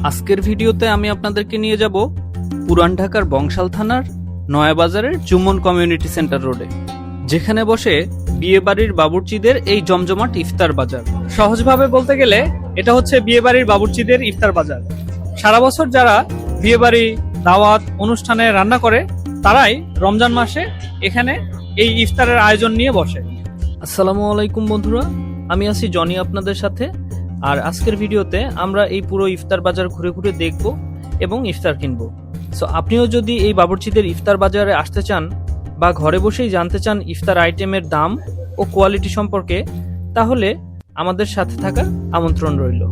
আজকের ভিডিওতে আমি আপনাদেরকে নিয়ে যাব পুরান ঢাকার বংশাল থানার নয়াবাজারের জুম্মন কমিউনিটি সেন্টার রোডে, যেখানে বসে বিয়েবাড়ির বাবুর্চিদের এই জমজমাট ইফতার বাজার। সহজভাবে বলতে গেলে এটা হচ্ছে বিয়েবাড়ির বাবুর্চিদের ইফতার বাজার। সারা বছর যারা বিয়েবাড়ি, দাওয়াত, অনুষ্ঠানে রান্না করে তারাই রমজান মাসে এখানে এই ইফতারের আয়োজন নিয়ে বসে। আসসালামু আলাইকুম বন্ধুরা, আমি আছি জনি আপনাদের সাথে। আর আজকের ভিডিওতে আমরা এই পুরো ইফতার বাজার ঘুরে ঘুরে দেখব এবং ইফতার কিনবো। সো আপনিও যদি এই বাবুর্চিদের ইফতার বাজারে আসতে চান বা ঘরে বসেই জানতে চান ইফতার আইটেমের দাম ও কোয়ালিটি সম্পর্কে, তাহলে আমাদের সাথে থাকার আমন্ত্রণ রইল।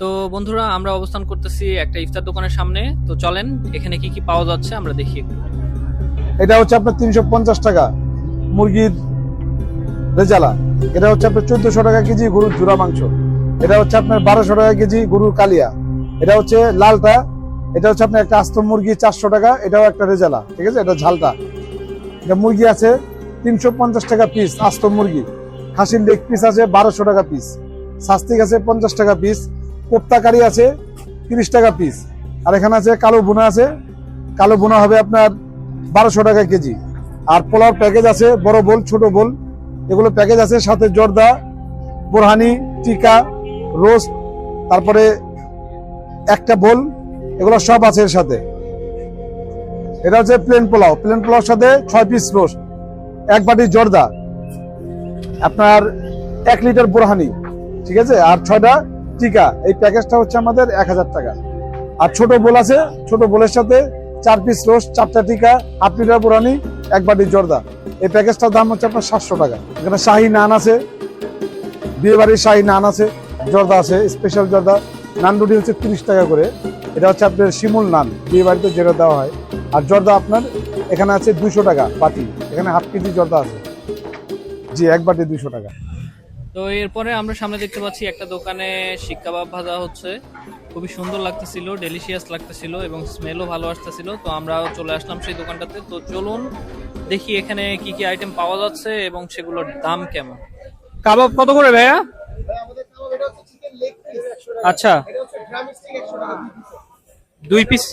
তো বন্ধুরা, আমরা অবস্থান করতেছি একটা ইফতার দোকানের সামনে। তো চলেন এখানে কি কি পাওয়া যাচ্ছে আমরা দেখি একটু। এটা হচ্ছে আপনার 350 টাকা মুরগির রেজালা। এটা হচ্ছে আপনার 1400 টাকা কেজি গরুর জুরা মাংস। এটা হচ্ছে আপনার 1200 টাকা কেজি গরুর কালিয়া। এটা হচ্ছে লালটা। এটা হচ্ছে আপনার একটা আস্ত মুরগি 400 টাকা। এটাও একটা রেজালা, ঠিক আছে। এটা ঝালটা। এটা মুরগি আছে 350 টাকা পিস আস্ত মুরগি। খাসির লেগ পিস আছে 1200 টাকা পিস। শাস্তিক আছে 50 টাকা পিস। কোপ্তা কারি আছে 30 টাকা পিস। আর এখানে আছে কালো বোনা আছে। কালো বোনা হবে আপনার 1200 টাকা কেজি। আর পোলাও প্যাকেজ আছে, বড় বোল, ছোট বোল, এগুলো প্যাকেজ আছে। সাথে জর্দা, বোরহানি, টিকা, রোস্ট, তারপরে একটা বোল, এগুলো সব আছে এর সাথে। এটা হচ্ছে প্লেন পোলাও। প্লেন পোলাওর সাথে 6 পিস রোস্ট, 1 বাটি জর্দা, আপনার 1 লিটার বোরহানি, ঠিক আছে, আর 6টা টিকা। এই প্যাকেজটা হচ্ছে আমাদের 1000 টাকা। আর ছোট বোল আছে, ছোট বোলের সাথে 4 পিস রোস্ট, 4টা টিকা, 1 লিটার বোরহানি, 1 বাটি জর্দা। এই প্যাকেজটার দাম হচ্ছে আপনার 700 টাকা। এখানে শাহী নান আছে, বিয়ে বাড়ির শাহী নান আছে, জর্দা আছে, স্পেশাল জর্দা। নান রুটি হচ্ছে 30 টাকা করে। এটা হচ্ছে আপনার শিমুল নান, বিয়ে বাড়িতে যেটা দেওয়া হয়। আর জর্দা আপনার এখানে আছে 200 টাকা বাটি। এখানে 1/2 কেজি জর্দা আছে, জি, 1 বাটি 200 টাকা। তো এরপরে আমরা সামনে দেখতে পাচ্ছি একটা দোকানে শিক কাবাব ভাজা হচ্ছে। খুবই সুন্দর লাগতেছিল, ডেলিশিয়াস লাগতেছিল এবং স্মেলও ভালো আসতেছিল। তো আমরা চলে আসলাম সেই দোকানটাতে। তো চলুন দেখি এখানে কি কি আইটেম পাওয়া যাচ্ছে এবং সেগুলোর দাম কেমন। কাবাব কত করে ভাইয়া? আচ্ছা, 2 পিস।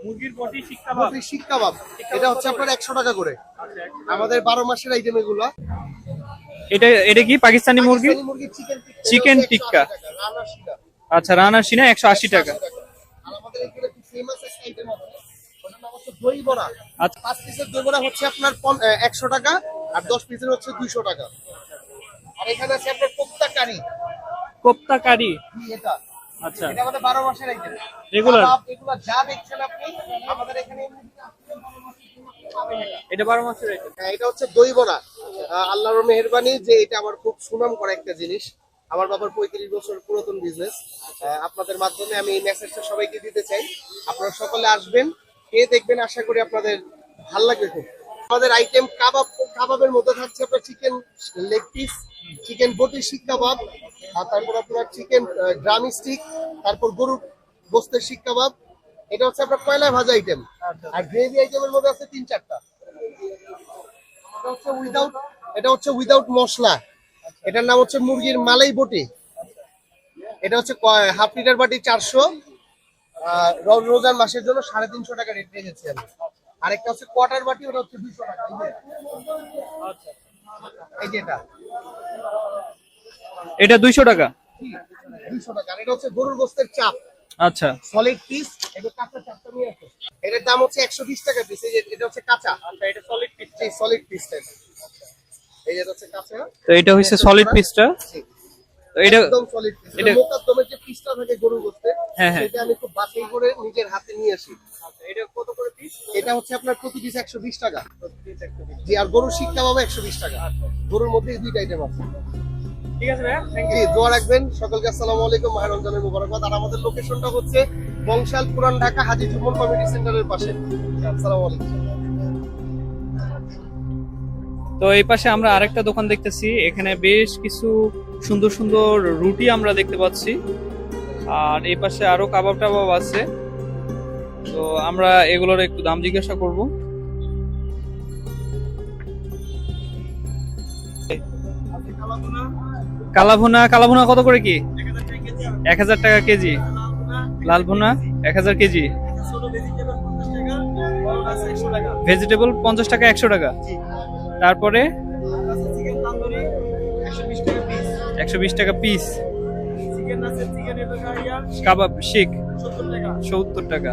মুরগির বটি শিক কাবাব, শিক কাবাব, এটা হচ্ছে আপনার 100 টাকা করে। আমাদের 12 মাসের আইটেম এগুলো। এটা কি পাকিস্তানি মুরগি? চিকেন টিক্কা। আচ্ছা, রানা সিনা 180 টাকা। আর আমাদের এখানে ফেমাস একটা আইটেম আছে, ওটার নাম হচ্ছে দই বড়া। আচ্ছা, 5 পিসের দই বড়া হচ্ছে আপনার 100 টাকা, আর 10 পিসের হচ্ছে 200 টাকা। আর এখানে আছে আপনার কোপ্তা কারি। কোপ্তা কারি, এটা, আচ্ছা, এটা আমাদের 12 মাসের আইটেম রেগুলার। এগুলো যা দেখছেন আপনি আমাদের এখানে এটা 12 মাসের আইটেম। হ্যাঁ, এটা হচ্ছে দই বড়া। আল্লাহর মেহেরবানি যে এটা আমার খুব সুনাম করা একটা জিনিস। আমার বাবার 35 বছর পুরাতন বিজনেস। আপনাদের মাধ্যমে আমি এই মেসেজটা সবাইকে দিতে চাই। আপনারা সকলে আসবেন, খেয়ে দেখবেন, আশা করি আপনাদের ভালো লাগবে খুব। আমাদের আইটেম কাবাব, কাবাবের মধ্যে থাকছে আপনার চিকেন লেগ পিস, চিকেন বটি শিক কাবাব, আর তারপর আপনার চিকেন ড্রাম স্টিক, তারপর গরুর গোস্তের শিক কাবাব। এটা হচ্ছে আপনার কয়লা ভাজা আইটেম। আর গ্রেভি আইটেমের মধ্যে আছে 3-4টা। এটা হচ্ছে উইদাউট মশলা। এটার নাম হচ্ছে মুরগির মালাই বটি। এটা হচ্ছে 1/2 লিটার বাটি 400। রমজান মাসের জন্য 350 টাকা রেট রেখেছি আমি। আরেকটা হচ্ছে কোয়ার্টার বাটি, ওটা হচ্ছে 200 টাকা। এই যে এটা 200 টাকা। 200 টাকা। আর এটা হচ্ছে গরুর গোস্তের চাপ, আচ্ছা, সলিড পিস। এটা কাঁচা চাপটা নিয়ে আসো। এটার দাম হচ্ছে 120 টাকা পিস। এই যে এটা হচ্ছে কাঁচা। আচ্ছা, এটা সলিড পিস। এই সলিড পিসটা, এই যে হচ্ছে কাঁচা। তো এটা হচ্ছে সলিড পিসটা। তো এটা একদম সলিড পিস। এটা মোকাদ্দমের যে পিসটা থাকে গরুর গোস্তে, হ্যাঁ হ্যাঁ, সেটা আমি খুব বাছাই করে নিজের হাতে নিয়ে আসি। আচ্ছা, এটা কত করে পিস? এটা হচ্ছে আপনার প্রতি পিস 120 টাকা। জি, আর গরুর শিক কাবাব 120 টাকা। গরুর মধ্যে এই দুইটা আইটেম আছে। ঠিক আছে ভাইয়া, থ্যাংক জি, দোয়া রাখবেন। সকলকে আসসালামু আলাইকুম, মাহে রমজানের মুবারকবাদ। আর আমাদের লোকেশনটা হচ্ছে বংশাল পুরান ঢাকা হাজী জুম্মন কমিউনিটি সেন্টারের পাশে। আসসালামু আলাইকুম। তো এই পাশে আমরা আরেকটা দোকান দেখতেছি। এখানে বেশ কিছু সুন্দর সুন্দর রুটি আমরা দেখতে পাচ্ছি। আর এই পাশে আরো কাবাব টাবাব আছে। তো আমরা এগুলোর একটু দাম জিজ্ঞাসা করব। কালাভুনা কত করে কি? 1000 টাকা কেজি। লাল ভুনা 1000 কেজি। ভেজিটেবল 50 টাকা 100 টাকা। তারপরে 120 টাকা পিস। কাবাব শিক 70 টাকা।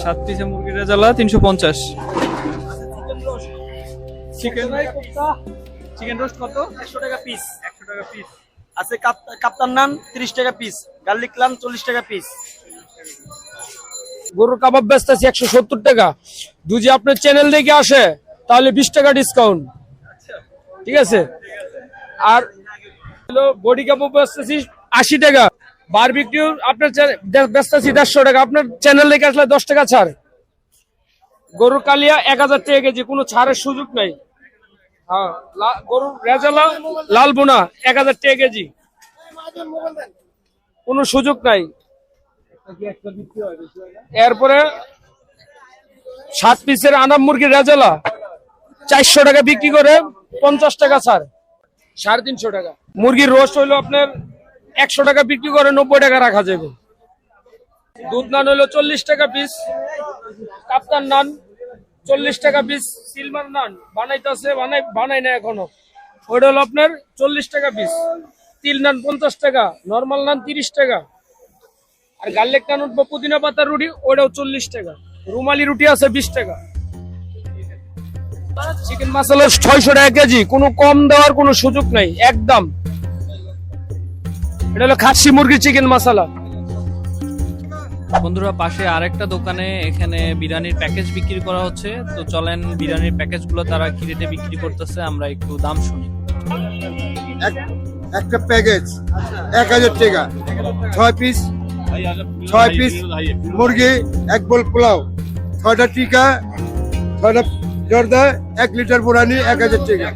7 পিসে মুরগির রেজালা 350। চিকেন রোস্ট কত? 100 টাকা পিস। 100 টাকা পিস। আছে কাপ্তান নান 30 টাকা পিস, গার্লিক নান 40 টাকা পিস। গরুর কাবাব বেচতেছি 170 টাকা। যদি আপনার চ্যানেল দেখে আসে তাহলে 20 টাকা ডিসকাউন্ট, ঠিক আছে। আর বডি কাবাব বেচতেছি 80 টাকা। বারবিকিউ আপনার বেচতেছি 150 টাকা। আপনার চ্যানেল দেখে আসলে 10 টাকা ছাড়। গরুর কালিয়া 1000 টাকা কেজি, কোনো ছাড়ের সুযোগ নাই। হ্যাঁ, গরুর রেজালা লাল বোনা 1000 টাকা কেজি, কোনো সুযোগ নাই। এরপরে 7 পিসের আনাম মুরগির রেজালা 400 টাকা বিক্রি করে 50 টাকা ছাড়, 350 টাকা। মুরগির রোস্ট হইলো আপনার 100 টাকা বিক্রি করে 90 টাকা রাখা যাবে। দুধ নান হইলো 40 টাকা পিস। কাপ্তান নান 40 টাকা পিস। সিলভার নান বানাইতেছে, বানাই না এখনো, ওইটা হলো আপনার 40 টাকা পিস। তিল নান 50 টাকা, নর্মাল নান 30 টাকা। আর গার্লিক নান উঠবো পুদিনা পাতার রুটি, ওইটাও 40 টাকা। রুমালি রুটি আছে 20 টাকা। চিকেন মশলা 600 টাকা কেজি, কোনো কম দেওয়ার কোনো সুযোগ নাই, একদম। এটা হলো খাসি মুরগি চিকেন মশলা। বন্ধুরা, পাশে আরেকটা দোকানে এখানে বিরিয়ানির প্যাকেজ বিক্রি করা হচ্ছে। তো চলেন বিরিয়ানির প্যাকেজগুলো তারা কি রেটে বিক্রি করতেছে আমরা একটু দাম শুনি। একটা প্যাকেজ 1000 টাকা। 6 পিস মুরগি, 1 বোল পোলাও, 6টা টিকা, 6টা জর্দা, 1 লিটার বুরানি 1000 টাকা।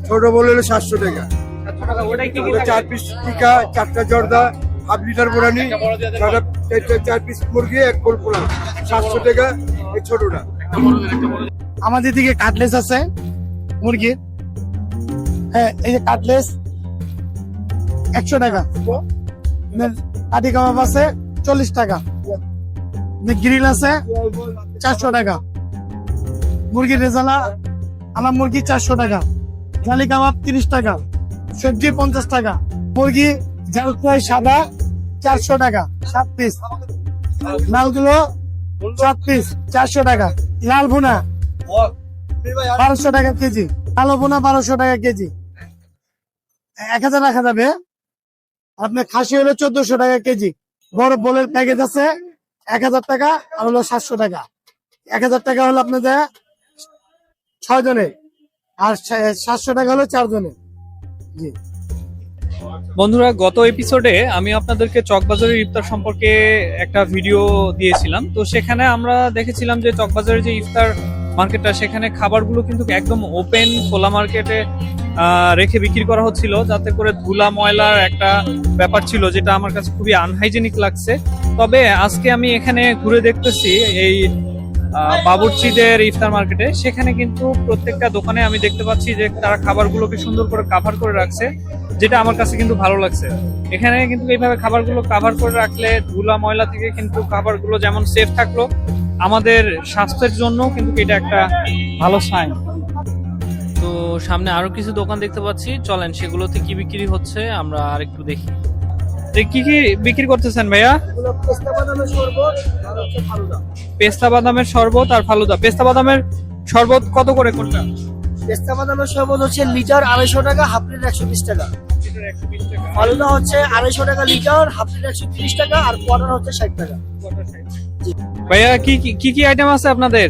ছোট বল হলো 700 টাকা। 4 পিস টিকা, 4টা জর্দা, 1/2 লিটার বুরানি, 4 পিস মুরগি, 1 বোল পোলাও, 700 টাকা এই ছোটটা। আমাদের দিকে কাটলেস আছে মুরগির। হ্যাঁ, এই যে কাটলেস 100 টাকা। কাটি কাবাব আছে 40 টাকা। গ্রিল আছে 400 টাকা। মুরগির রেজালা আনাম মুরগি 400 টাকা। জালি কাবাব 30 টাকা। সবজি 50 টাকা। মুরগি ঝাল ফ্রাই সাদা 400 টাকা 7 পিস। লালগুলো 7 পিস 400 টাকা। লাল ভুনা 1200 টাকা কেজি। কালো ভুনা 1200 টাকা কেজি। 1000 রাখা যাবে। আপনার খাসি হলো 1400 টাকা কেজি। বড় বোলের প্যাকেজ আছে 1000 টাকা, আর হলো 700 টাকা। 1000 টাকা হলো আপনাদের 6 জনের, আর 700 টাকা হলো 4 জনের। জি বন্ধুরা, গত এপিসোডে আমি আপনাদেরকে চকবাজারের ইফতার সম্পর্কে একটা ভিডিও দিয়েছিলাম। তো সেখানে আমরা দেখেছিলাম যে চকবাজারের যে ইফতার মার্কেটটা, সেখানে খাবারগুলো কিন্তু একদম ওপেন খোলা মার্কেটে রেখে বিক্রি করা হচ্ছিল, যাতে করে ধুলা ময়লার একটা ব্যাপার ছিল, যেটা আমার কাছে খুবই আনহাইজেনিক লাগছে। তবে আজকে আমি এখানে ঘুরে দেখতেছি এই বাবুর্চিদের ইফতার মার্কেটে, সেখানে কিন্তু প্রত্যেকটা দোকানে আমি দেখতে পাচ্ছি যে তারা খাবারগুলোকে সুন্দর করে কাভার করে রাখছে, যেটা আমার কাছে কিন্তু ভালো লাগছে। এখানে কিন্তু এইভাবে খাবারগুলো কাভার করে রাখলে ধুলা ময়লা থেকে কিন্তু খাবারগুলো যেমন সেফ থাকলো, আমাদের স্বাস্থ্যের জন্য কিন্তু এটা একটা ভালো সাইন। তো সামনে আরো কিছু দোকান দেখতে পাচ্ছি, চলেন সেগুলোতে কি বিক্রি হচ্ছে আমরা আর একটু দেখি। কি কি বিক্রি করতেছেন ভাইয়া? পেস্তা বাদামের শরবত আর ফালুদা। পেস্তা বাদামের শরবত কত করে কোনটা? পেস্তা বাদামের শরবত হচ্ছে লিটার 250 টাকা, হাফ লিটার 120 টাকা। ফালুদা হচ্ছে 250 টাকা লিটার, হাফ লিটার 130 টাকা, আর কোয়ার্টার হচ্ছে 60 টাকা। ভাইয়া কি কি কি আইটেম আছে আপনাদের?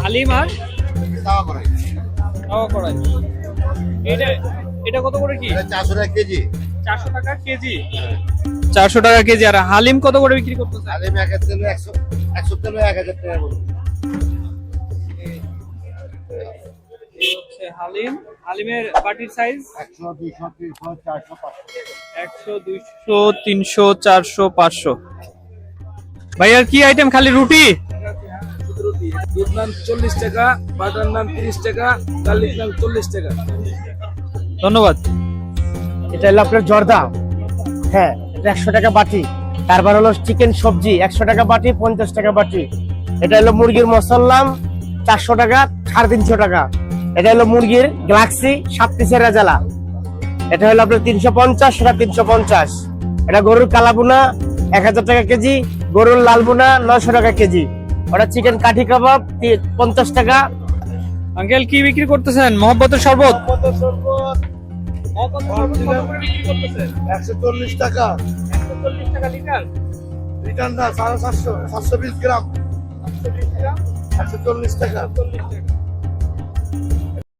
হালিম আর তাওয়া কড়াই। এটা কত করে কি? 400 টাকা কেজি। 400 টাকা কেজি। 400 টাকা কেজি। আর হালিম কত করে বিক্রি করতেছে? হালিম 100 টাকা 1000 টাকা বলুন। হালিম হালিমের বাটির সাইজ 100 200 300 400 500 100 200 300 400 500। ভাই আর কি আইটেম, খালি রুটি? দুধ নান 40 টাকা, বাটার নান 30 টাকা, গার্লিক নান 40 টাকা। ধন্যবাদ। এটা হলো আপনার জর্দা, হ্যাঁ এটা 100 টাকা বাটি। তারপর হলো চিকেন সবজি 100 টাকা বাটি, 50 টাকা বাটি। এটা হলো মুরগির মশলাম 400 টাকা, 350 টাকা। এটা হলো মুরগির গ্লাক্সি 7 পিসের রেজালা, এটা হলো আপনার 350, সেটা 350। এটা গরুর কালাবুনা 1000 টাকা কেজি, গরুর লালবুনা 900 টাকা কেজি। ওটা চিকেন কাঠি কাবাব 50 টাকা। আঙ্কেল কি বিক্রি করতেছেন? মহব্বতের শরবত 140 টাকা লিটার না, 750 720 গ্রাম 140 টাকা।